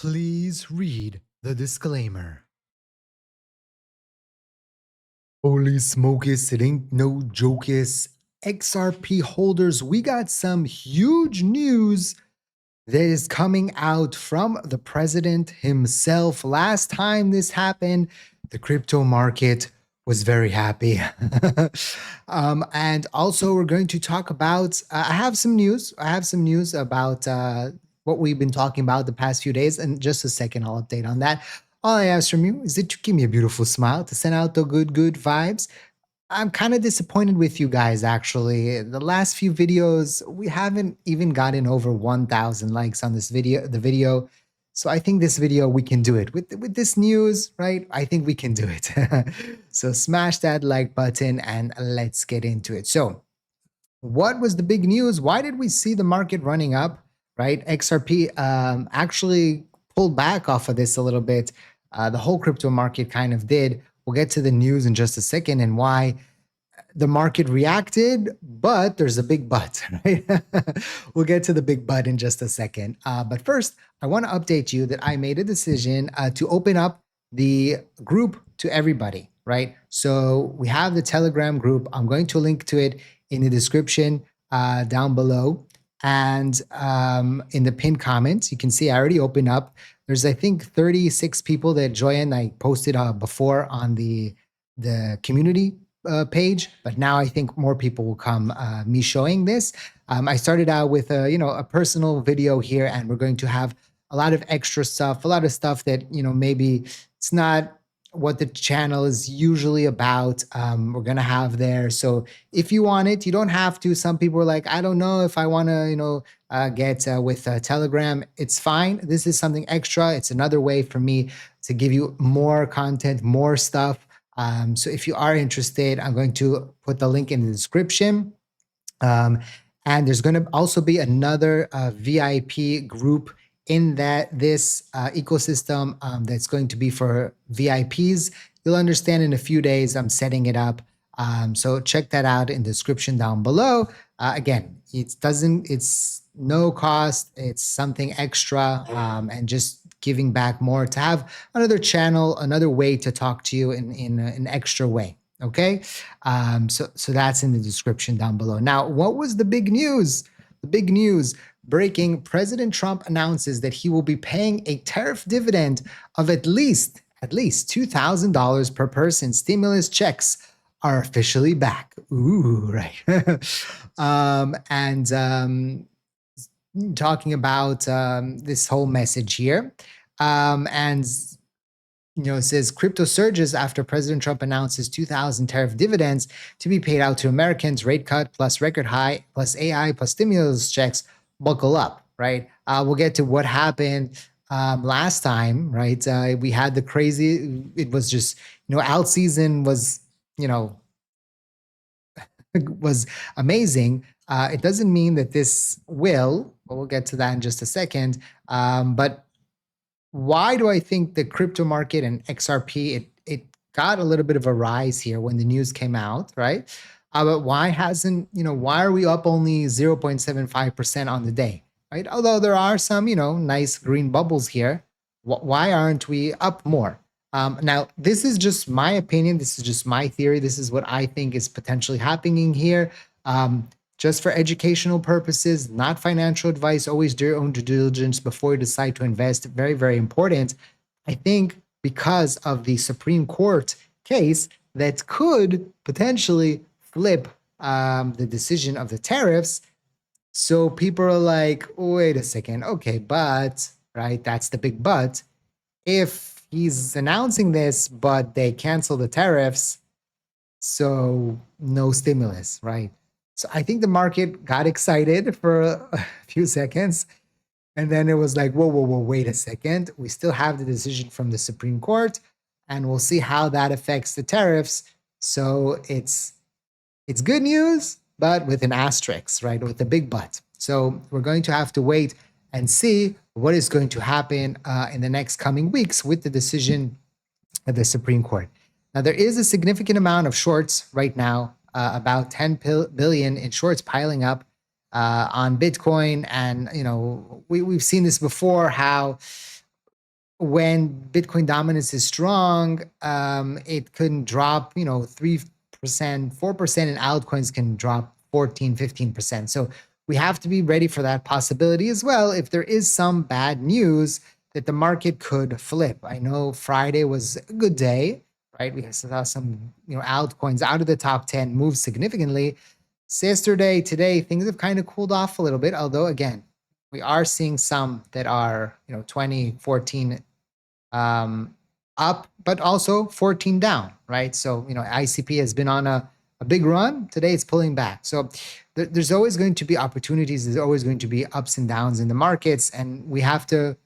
Please read the disclaimer. Holy smokus, it ain't no jokus. XRP holders, we got some huge news that is coming out from the president himself. Last time this happened, the crypto market was very happy. And also, we're going to talk about. I have some news. I have some news about what we've been talking about the past few days. In just a second, I'll update on that. All I ask from you is that you give me a beautiful smile to send out the good vibes. I'm kind of disappointed with you guys, actually. The last few videos, we haven't even gotten over 1,000 likes on this video, the video. So I think this video, we can do it. With this news, right? I think we can do it. So smash that like button and let's get into it. So what was the big news? Why did we see the market running up, right? XRP actually pulled back off of this a little bit. The whole crypto market kind of did. We'll get to the news in just a second and why the market reacted, but there's a big but, right? We'll get to the big but in just a second. But first, I want to update you that I made a decision to open up the group to everybody, right? So we have the Telegram group. I'm going to link to it in the description down below. And in the pinned comments, you can see I already opened up. There's, I think, 36 people that joined. I posted before on the community page, but now I think more people will come. Me showing this. I started out with a personal video here, and we're going to have a lot of extra stuff, a lot of stuff that maybe it's not what the channel is usually about. We're gonna have there. So if you want it, you don't have to. Some people are like, I don't know if I want to, get with Telegram. It's fine. This is something extra. It's another way for me to give you more content, more stuff. So if you are interested, I'm going to put the link in the description. And there's going to also be another VIP group in this ecosystem that's going to be for VIPs. You'll understand in a few days. I'm setting it up. So check that out in the description down below. Again, it's no cost. It's something extra and just giving back more to have another channel, another way to talk to you in an extra way. Okay. So that's in the description down below. Now, what was the big news? The big news breaking: President Trump announces that he will be paying a tariff dividend of at least $2,000 per person. Stimulus checks are officially back. Ooh, right. Talking about this whole message here. It says crypto surges after President Trump announces 2,000 tariff dividends to be paid out to Americans. Rate cut plus record high plus AI plus stimulus checks. Buckle up, right? We'll get to what happened last time, right? We had the crazy. It was just alt season was was amazing. It doesn't mean that this will. But we'll get to that in just a second. But why do I think the crypto market and XRP, it got a little bit of a rise here when the news came out, right? But why why are we up only 0.75% on the day, right? Although there are some, nice green bubbles here, why aren't we up more? Now, this is just my opinion. This is just my theory. This is what I think is potentially happening here. Just for educational purposes, not financial advice. Always do your own due diligence before you decide to invest. Very, very important. I think because of the Supreme Court case that could potentially flip the decision of the tariffs. So people are like, wait a second. Okay, but, right, that's the big but. If he's announcing this, but they cancel the tariffs, so no stimulus, right? So I think the market got excited for a few seconds. And then it was like, whoa, wait a second. We still have the decision from the Supreme Court, and we'll see how that affects the tariffs. So it's good news, but with an asterisk, right? With a big but. So we're going to have to wait and see what is going to happen in the next coming weeks with the decision of the Supreme Court. Now, there is a significant amount of shorts right now, about 10 billion in shorts piling up on Bitcoin. And, we've seen this before, how when Bitcoin dominance is strong, it can drop, 3%, 4%, and altcoins can drop 14, 15%. So we have to be ready for that possibility as well. If there is some bad news that the market could flip. I know Friday was a good day, right? We saw some, altcoins out of the top 10 move significantly. Yesterday, today, things have kind of cooled off a little bit, although again, we are seeing some that are, 20, 14 up, but also 14 down, right? So, ICP has been on a big run. Today it's pulling back. So there's always going to be opportunities. There's always going to be ups and downs in the markets. And we have to,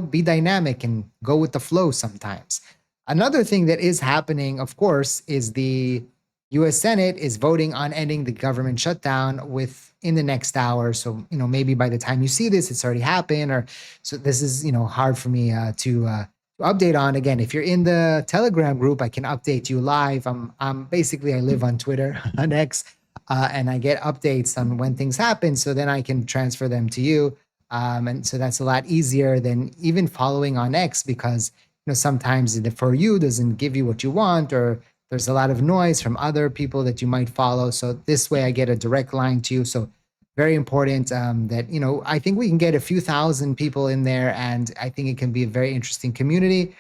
be dynamic and go with the flow sometimes. Another thing that is happening, of course, is the US Senate is voting on ending the government shutdown within the next hour. So, maybe by the time you see this, it's already happened. Or so this is, hard for me to update on. Again, if you're in the Telegram group, I can update you live. I'm basically, I live on Twitter, on X, and I get updates on when things happen. So then I can transfer them to you. And so that's a lot easier than even following on X, because sometimes the for you doesn't give you what you want, or there's a lot of noise from other people that you might follow. So this way I get a direct line to you. So very important that, I think we can get a few thousand people in there, and I think it can be a very interesting community.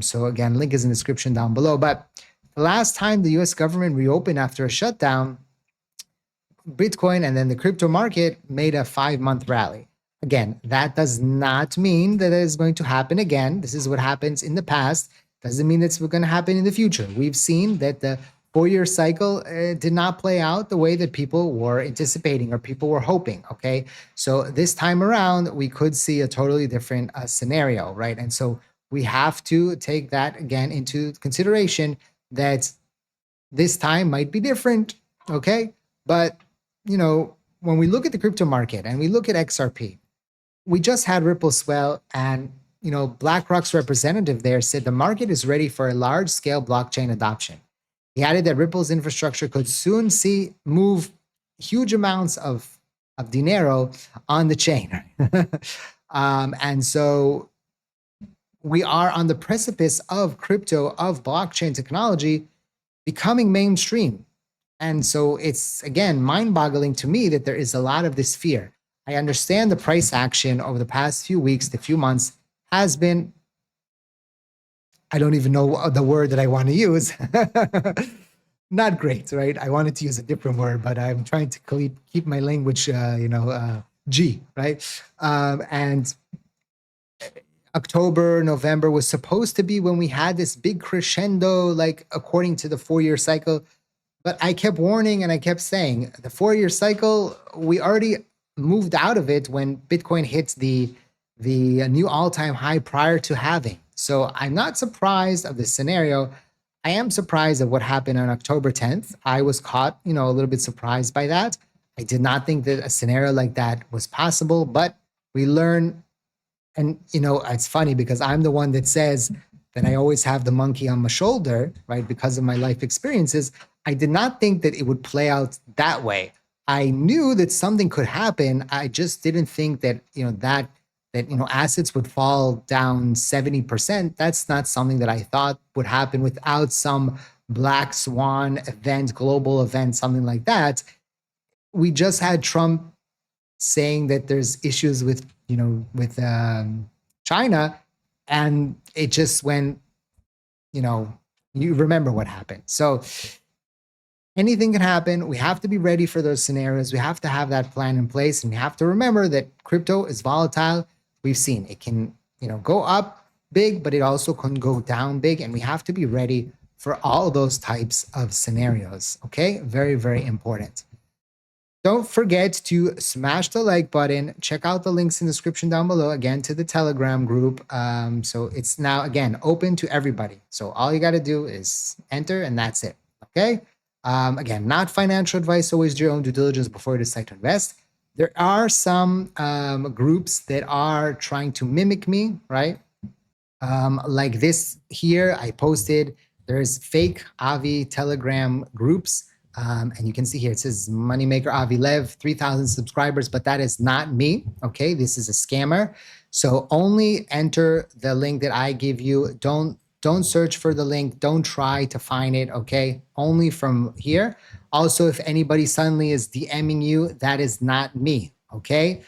So again, link is in the description down below. But the last time the US government reopened after a shutdown, Bitcoin and then the crypto market made a 5-month rally. Again, that does not mean that it is going to happen again. This is what happens in the past. Doesn't mean it's going to happen in the future. We've seen that the 4-year cycle did not play out the way that people were anticipating or people were hoping. Okay. So this time around, we could see a totally different scenario, right? And so we have to take that again into consideration, that this time might be different. Okay. But, when we look at the crypto market and we look at XRP, we just had Ripple swell, and BlackRock's representative there said the market is ready for a large-scale blockchain adoption. He added that Ripple's infrastructure could soon move huge amounts of dinero on the chain. And so we are on the precipice of crypto, of blockchain technology becoming mainstream. And so it's, again, mind-boggling to me that there is a lot of this fear. I understand the price action over the past few weeks, the few months, has been, I don't even know the word that I want to use. Not great, right? I wanted to use a different word, but I'm trying to keep my language, G, right? And October, November was supposed to be when we had this big crescendo, like according to the 4-year cycle. But I kept warning and I kept saying the 4-year cycle, we already moved out of it when Bitcoin hit the new all-time high prior to halving. So I'm not surprised of this scenario. I am surprised at what happened on October 10th. I was caught, a little bit surprised by that. I did not think that a scenario like that was possible, but we learn. And, it's funny because I'm the one that says that I always have the monkey on my shoulder, right? Because of my life experiences. I did not think that it would play out that way. I knew that something could happen. I just didn't think that, that assets would fall down 70%. That's not something that I thought would happen without some black swan event, global event, something like that. We just had Trump saying that there's issues with, with China, and it just went, you remember what happened. So anything can happen. We have to be ready for those scenarios. We have to have that plan in place, and we have to remember that crypto is volatile. We've seen it can, go up big, but it also can go down big, and we have to be ready for all those types of scenarios. Okay, very, very important. Don't forget to smash the like button. Check out the links in the description down below, again, to the Telegram group. So it's now, again, open to everybody. So all you got to do is enter, and that's it. Okay. Again, not financial advice. Always do your own due diligence before you decide to invest. There are some groups that are trying to mimic me, right? Like this here, I posted, there's fake Avi Telegram groups And you can see here, it says Moneymaker Avilev, 3,000 subscribers, but that is not me. Okay, this is a scammer. So only enter the link that I give you. Don't search for the link. Don't try to find it. Okay, only from here. Also, if anybody suddenly is DMing you, that is not me. Okay,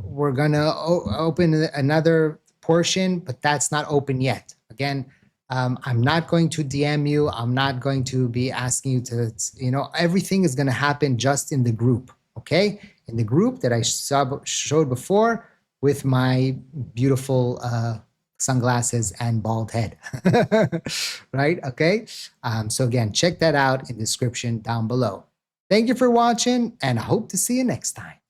we're gonna open another portion, but that's not open yet. Again, I'm not going to DM you. I'm not going to be asking you to, everything is going to happen just in the group. Okay. In the group that I showed before with my beautiful sunglasses and bald head. Right. Okay. So again, check that out in the description down below. Thank you for watching, and I hope to see you next time.